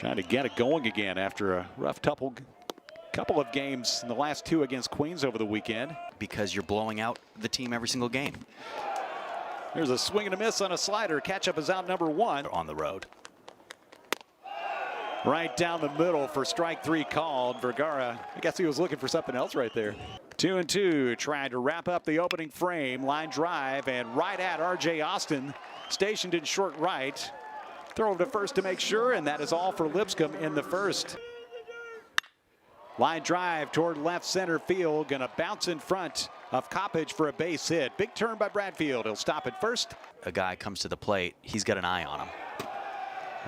Trying to get it going again after a rough couple of games in the last two against Queens over the weekend. Because you're blowing out the team every single game. There's a swing and a miss on a slider. Catch-up is out number one. On the road. Right down the middle for strike three called. Vergara, I guess he was looking for something else right there. 2-2, trying to wrap up the opening frame. Line drive and right at R.J. Austin. Stationed in short right. Throw to first to make sure, and that is all for Lipscomb in the first. Line drive toward left center field. Gonna bounce in front of Coppage for a base hit. Big turn by Bradfield. He'll stop at first. A guy comes to the plate. He's got an eye on him.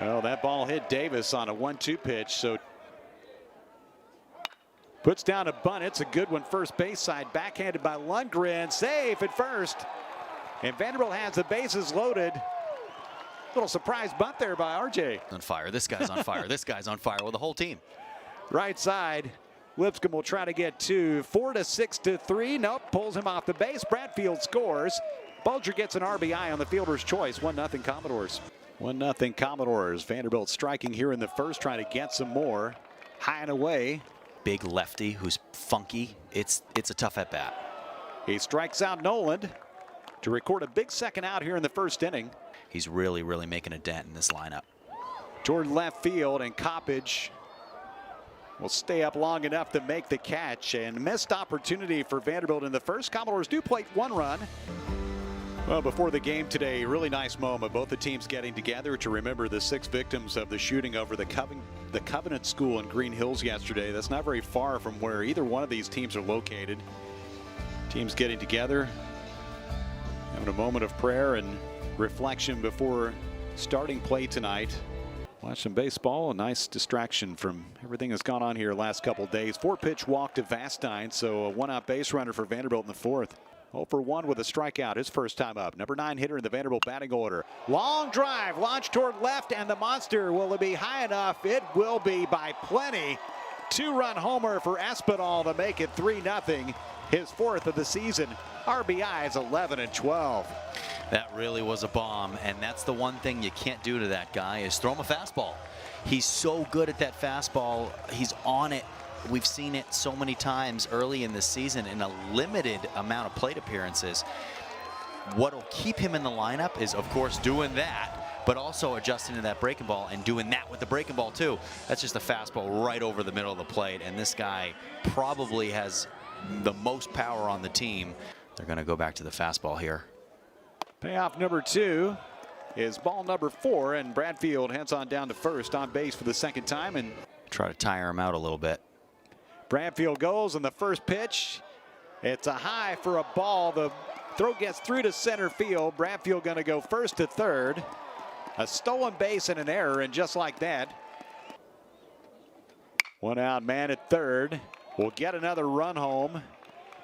Well, that ball hit Davis on a 1-2 pitch, so puts down a bunt. It's a good one first base side. Backhanded by Lundgren. Safe at first. And Vanderbilt has the bases loaded. Little surprise bunt there by RJ. On fire. This guy's on fire. This guy's on fire. Well, the whole team. Right side. Lipscomb will try to get two. 4-6-3. Nope. Pulls him off the base. Bradfield scores. Bulger gets an RBI on the fielder's choice. 1-0 Commodores. 1-0 Commodores. Vanderbilt striking here in the first, trying to get some more. High and away. Big lefty who's funky. It's a tough at bat. He strikes out Noland to record a big second out here in the first inning. He's really making a dent in this lineup. Toward left field, and Coppage will stay up long enough to make the catch. And missed opportunity for Vanderbilt in the first. Commodores do plate one run. Well, before the game today, really nice moment. Both the teams getting together to remember the 6 victims of the shooting over the Covenant School in Green Hills yesterday. That's not very far from where either one of these teams are located. Teams getting together, having a moment of prayer and reflection before starting play tonight. Watch some baseball, a nice distraction from everything that's gone on here last couple of days. 4-pitch walk to Vastine, so a 1-out base runner for Vanderbilt in the fourth. 0 for 1 with a strikeout, his first time up. Number 9 hitter in the Vanderbilt batting order. Long drive, launched toward left, and the monster, will it be high enough? It will be by plenty. 2-run homer for Espinal to make it 3-0. His fourth of the season. RBIs 11 and 12. That really was a bomb, and that's the one thing you can't do to that guy is throw him a fastball. He's so good at that fastball. He's on it. We've seen it so many times early in the season in a limited amount of plate appearances. What'll keep him in the lineup is, of course, doing that, but also adjusting to that breaking ball and doing that with the breaking ball too. That's just a fastball right over the middle of the plate, and this guy probably has the most power on the team. They're going to go back to the fastball here. Payoff number 2 is ball number 4, and Bradfield heads on down to first, on base for the second time, and try to tire him out a little bit. Bradfield goes on the first pitch. It's a high for a ball. The throw gets through to center field. Bradfield going to go first to third. A stolen base and an error, and just like that, 1 out, man at third. Will get another run home.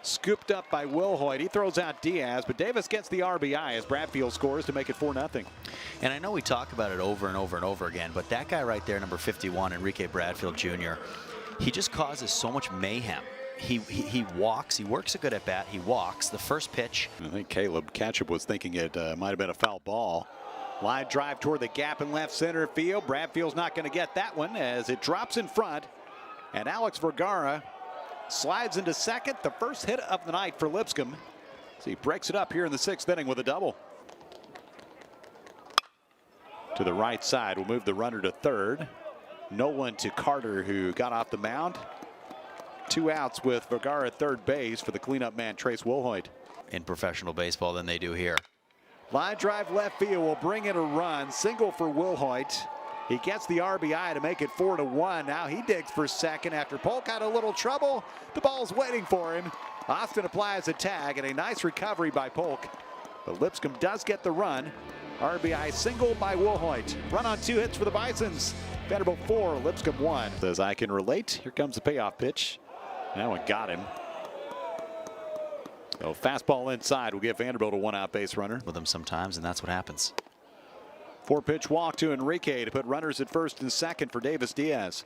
Scooped up by Wilhoit. He throws out Diaz, but Davis gets the RBI as Bradfield scores to make it 4-0. And I know we talk about it over and over and over again, but that guy right there, number 51, Enrique Bradfield Jr., he just causes so much mayhem. He walks, he works a good at bat, he walks. The first pitch. I think Caleb Ketchup was thinking it might have been a foul ball. Line drive toward the gap in left center field. Bradfield's not going to get that one as it drops in front. And Alex Vergara slides into second, the first hit of the night for Lipscomb. So he breaks it up here in the 6th inning with a double. To the right side, we'll move the runner to third. Nolan to Carter, who got off the mound. 2 outs with Vergara at third base for the cleanup man, Trace Wilhoit. In professional baseball than they do here. Line drive left field will bring in a run. Single for Wilhoit. He gets the RBI to make it 4-1. Now he digs for second after Polk had a little trouble. The ball's waiting for him. Austin applies a tag and a nice recovery by Polk. But Lipscomb does get the run. RBI single by Wilhoit. Run on 2 hits for the Bisons. Vanderbilt 4, Lipscomb 1. As I can relate, here comes the payoff pitch. That one got him. So fastball inside will give Vanderbilt a 1-out base runner. With them sometimes, and that's what happens. 4-pitch walk to Enrique to put runners at first and second for Davis Diaz.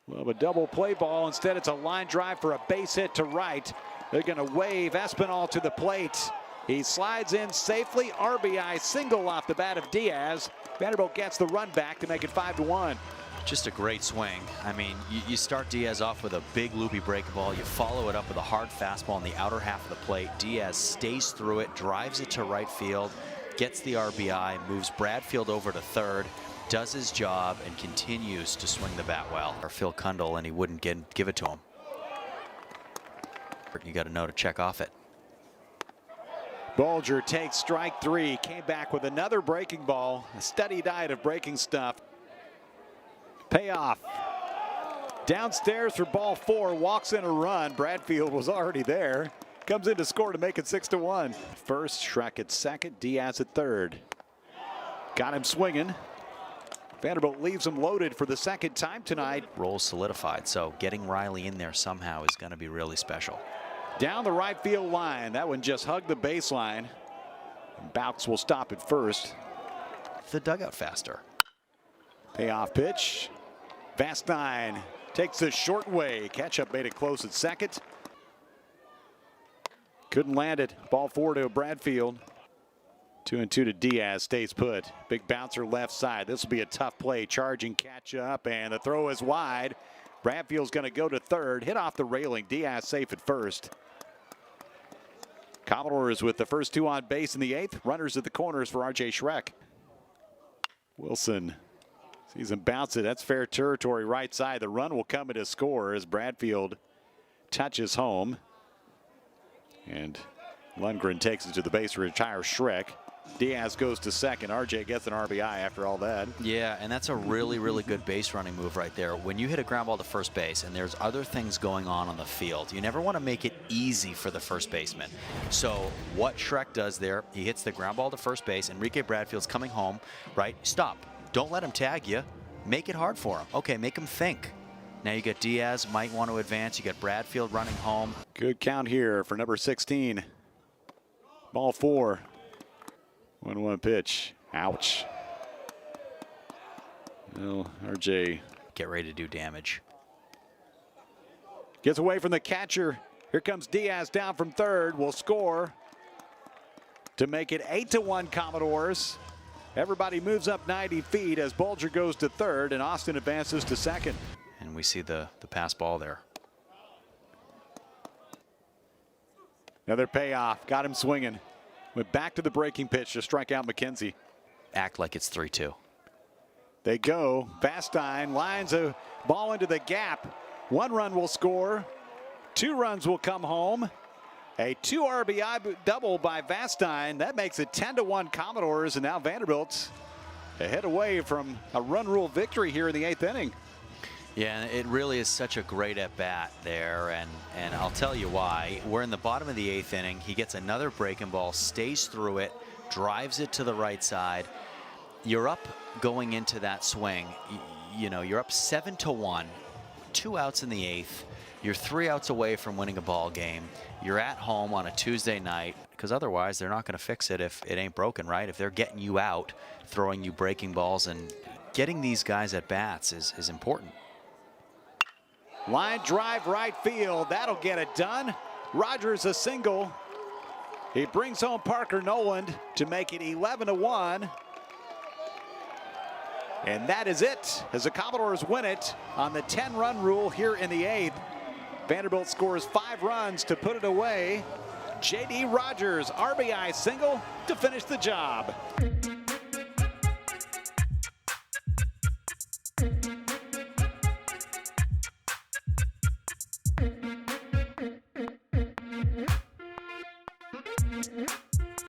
Well, a double play ball. Instead, it's a line drive for a base hit to right. They're going to wave Espinal to the plate. He slides in safely. RBI single off the bat of Diaz. Vanderbilt gets the run back to make it 5-1. Just a great swing. I mean, you start Diaz off with a big loopy break ball. You follow it up with a hard fastball in the outer half of the plate. Diaz stays through it, drives it to right field, gets the RBI, moves Bradfield over to third, does his job, and continues to swing the bat well. Or Phil Kundle, and he wouldn't give it to him. You got to know to check off it. Bulger takes strike 3, came back with another breaking ball, a steady diet of breaking stuff. Payoff. Downstairs for ball 4, walks in a run. Bradfield was already there. Comes in to score to make it 6-1. First, Schreck at second, Diaz at third. Got him swinging. Vanderbilt leaves him loaded for the second time tonight. Role solidified, so getting Riley in there somehow is going to be really special. Down the right field line. That one just hugged the baseline. Bouts will stop at first. The dugout faster. Payoff pitch. Vastine takes the short way. Catch-up made it close at second. Couldn't land it. Ball 4 to Bradfield. 2-2 to Diaz. Stays put. Big bouncer left side. This will be a tough play. Charging catch-up, and the throw is wide. Bradfield's going to go to third. Hit off the railing. Diaz safe at first. Commodores with the first 2 on base in the 8th. Runners at the corners for R.J. Schreck. Wilson sees him bounce it. That's fair territory right side. The run will come at a score as Bradfield touches home. And Lundgren takes it to the base to retire Schreck. Diaz goes to second. RJ gets an RBI after all that. Yeah, and that's a really, really good base running move right there. When you hit a ground ball to first base and there's other things going on the field, you never want to make it easy for the first baseman. So what Schreck does there, he hits the ground ball to first base. Enrique Bradfield's coming home, right? Stop. Don't let him tag you. Make it hard for him. Okay, make him think. Now you got Diaz, might want to advance. You got Bradfield running home. Good count here for number 16. Ball 4. 1-1 pitch. Ouch. Well, RJ get ready to do damage. Gets away from the catcher. Here comes Diaz down from third. Will score to make it 8-1 Commodores. Everybody moves up 90 feet as Bulger goes to third and Austin advances to second. And we see the pass ball there. Another payoff. Got him swinging. Went back to the breaking pitch to strike out McKenzie. Act like it's 3-2. They go. Vastine lines a ball into the gap. 1 run will score. 2 runs will come home. A 2 RBI double by Vastine. That makes it 10-1 Commodores, and now Vanderbilt a hit away from a run rule victory here in the 8th inning. Yeah, it really is such a great at-bat there, and I'll tell you why. We're in the bottom of the 8th inning. He gets another breaking ball, stays through it, drives it to the right side. You're up going into that swing. You know, you're up 7-1, 2 outs in the 8th. You're 3 outs away from winning a ball game. You're at home on a Tuesday night, because otherwise they're not going to fix it if it ain't broken, right? If they're getting you out, throwing you breaking balls, and getting these guys at bats is important. Line drive right field. That'll get it done. Rogers a single. He brings home Parker Noland to make it 11-1. And that is it as the Commodores win it on the 10-run rule here in the 8th. Vanderbilt scores 5 runs to put it away. J.D. Rogers RBI single to finish the job. Mm-hmm.